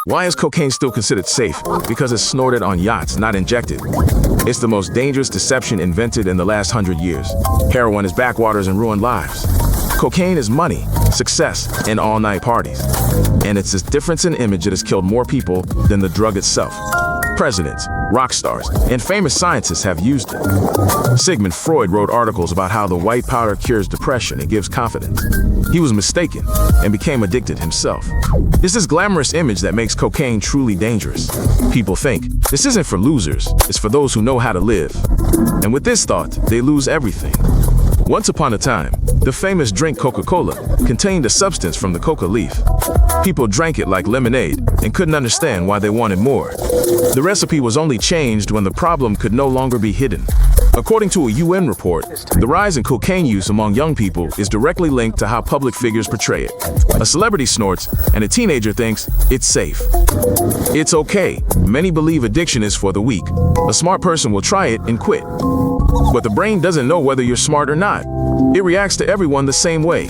Why is cocaine still considered safe? Because it's snorted on yachts, not injected. It's the most dangerous deception invented in the last 100 years. Heroin is backwaters and ruined lives. Cocaine is money, success, and all-night parties. And it's this difference in image that has killed more people than the drug itself. Presidents, rock stars, and famous scientists have used it. Sigmund Freud wrote articles about how the white powder cures depression and gives confidence. He was mistaken and became addicted himself. It's this glamorous image that makes cocaine truly dangerous. People think, this isn't for losers, it's for those who know how to live. And with this thought, they lose everything. Once upon a time, the famous drink Coca-Cola contained a substance from the coca leaf. People drank it like lemonade and couldn't understand why they wanted more. The recipe was only changed when the problem could no longer be hidden. According to a UN report, the rise in cocaine use among young people is directly linked to how public figures portray it. A celebrity snorts, and a teenager thinks it's safe. It's okay. Many believe addiction is for the weak. A smart person will try it and quit. But the brain doesn't know whether you're smart or not. It reacts to everyone the same way.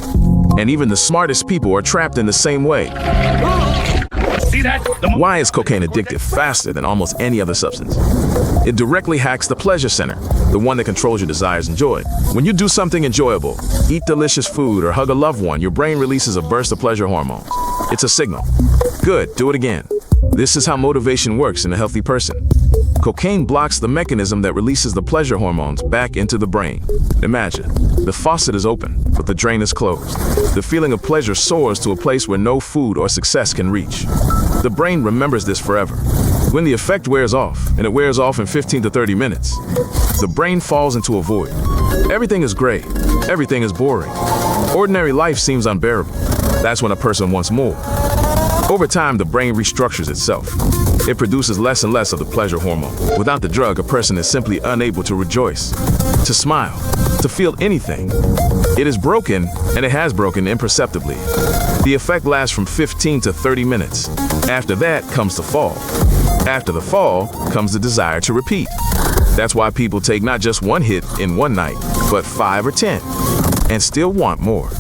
And even the smartest people are trapped in the same way. Why is cocaine addictive faster than almost any other substance? It directly hacks the pleasure center, the one that controls your desires and joy. When you do something enjoyable, eat delicious food or hug a loved one, your brain releases a burst of pleasure hormones. It's a signal. Good, do it again. This is how motivation works in a healthy person. Cocaine blocks the mechanism that releases the pleasure hormones back into the brain. Imagine, the faucet is open, but the drain is closed. The feeling of pleasure soars to a place where no food or success can reach. The brain remembers this forever. When the effect wears off, and it wears off in 15 to 30 minutes, the brain falls into a void. Everything is gray. Everything is boring. Ordinary life seems unbearable. That's when a person wants more. Over time, the brain restructures itself. It produces less and less of the pleasure hormone. Without the drug, a person is simply unable to rejoice, to smile, to feel anything. It is broken, and it has broken imperceptibly. The effect lasts from 15 to 30 minutes. After that comes the fall. After the fall comes the desire to repeat. That's why people take not just one hit in one night, but 5 or 10, and still want more.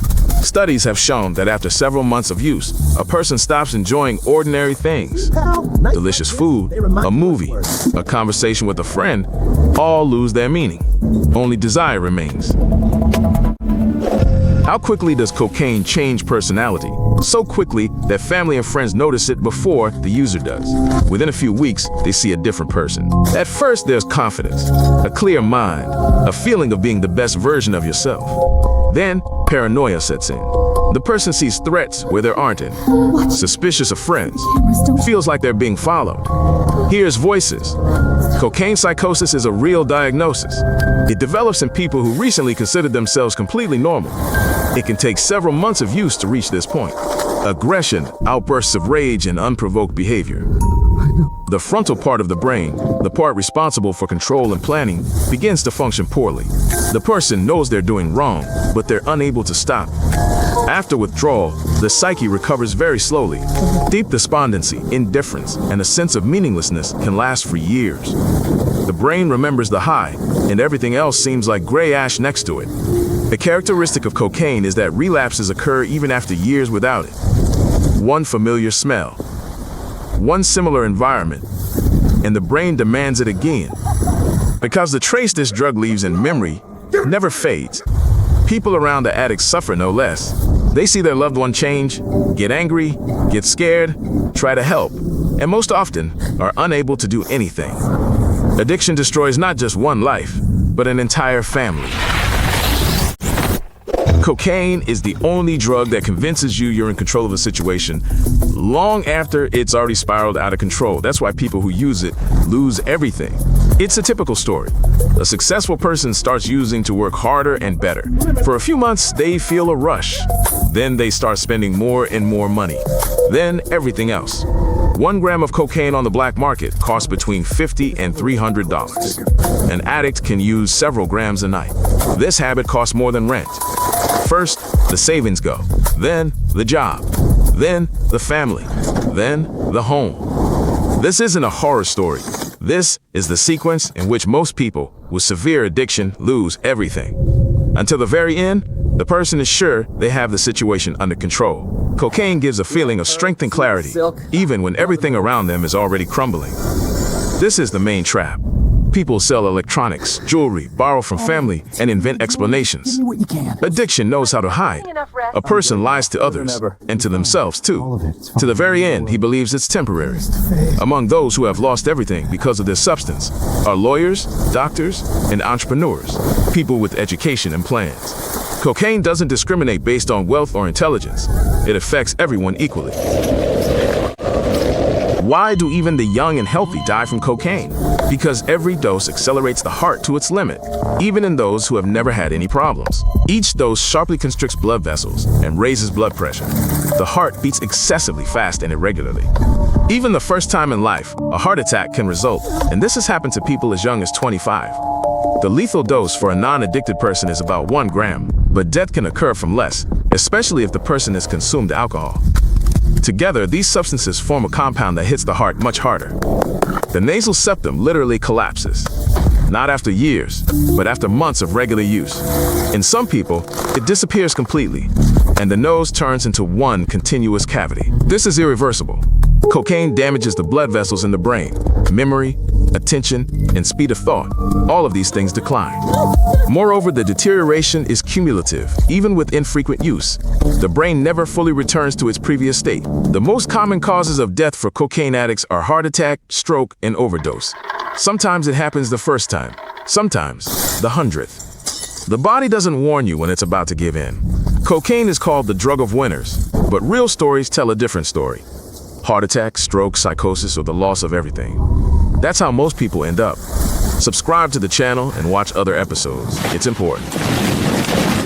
Studies have shown that after several months of use, a person stops enjoying ordinary things. Delicious food, a movie, a conversation with a friend, all lose their meaning. Only desire remains. How quickly does cocaine change personality? So quickly that family and friends notice it before the user does. Within a few weeks, they see a different person. At first, there's confidence, a clear mind, a feeling of being the best version of yourself. Then, paranoia sets in. The person sees threats where there aren't any, suspicious of friends, feels like they're being followed, hears voices. Cocaine psychosis is a real diagnosis. It develops in people who recently considered themselves completely normal. It can take several months of use to reach this point. Aggression, outbursts of rage, and unprovoked behavior. The frontal part of the brain, the part responsible for control and planning, begins to function poorly. The person knows they're doing wrong, but they're unable to stop. After withdrawal, the psyche recovers very slowly. Deep despondency, indifference, and a sense of meaninglessness can last for years. The brain remembers the high, and everything else seems like gray ash next to it. The characteristic of cocaine is that relapses occur even after years without it. One familiar smell, one similar environment, and the brain demands it again. Because the trace this drug leaves in memory never fades. People around the addict suffer no less. They see their loved one change, get angry, get scared, try to help, and most often are unable to do anything. Addiction destroys not just one life, but an entire family. Cocaine is the only drug that convinces you you're in control of a situation long after it's already spiraled out of control. That's why people who use it lose everything. It's a typical story. A successful person starts using to work harder and better. For a few months, they feel a rush. Then they start spending more and more money. Then everything else. 1 gram of cocaine on the black market costs between $50 and $300. An addict can use several grams a night. This habit costs more than rent. First, the savings go, then the job, then the family, then the home. This isn't a horror story. This is the sequence in which most people with severe addiction lose everything. Until the very end, the person is sure they have the situation under control. Cocaine gives a feeling of strength and clarity, even when everything around them is already crumbling. This is the main trap. People sell electronics, jewelry, borrow from family, and invent explanations. Addiction knows how to hide. A person lies to others, and to themselves too. To the very end, he believes it's temporary. Among those who have lost everything because of this substance are lawyers, doctors, and entrepreneurs, people with education and plans. Cocaine doesn't discriminate based on wealth or intelligence. It affects everyone equally. Why do even the young and healthy die from cocaine? Because every dose accelerates the heart to its limit, even in those who have never had any problems. Each dose sharply constricts blood vessels and raises blood pressure. The heart beats excessively fast and irregularly. Even the first time in life, a heart attack can result, and this has happened to people as young as 25. The lethal dose for a non-addicted person is about 1 gram, but death can occur from less, especially if the person has consumed alcohol. Together, these substances form a compound that hits the heart much harder. The nasal septum literally collapses, not after years, but after months of regular use. In some people, it disappears completely, and the nose turns into one continuous cavity. This is irreversible. Cocaine damages the blood vessels in the brain. Memory, attention, and speed of thought. All of these things decline. Moreover, the deterioration is cumulative, even with infrequent use. The brain never fully returns to its previous state. The most common causes of death for cocaine addicts are heart attack, stroke, and overdose. Sometimes it happens the first time, sometimes the 100th. The body doesn't warn you when it's about to give in. Cocaine is called the drug of winners, but real stories tell a different story. Heart attack, stroke, psychosis, or the loss of everything. That's how most people end up. Subscribe to the channel and watch other episodes. It's important.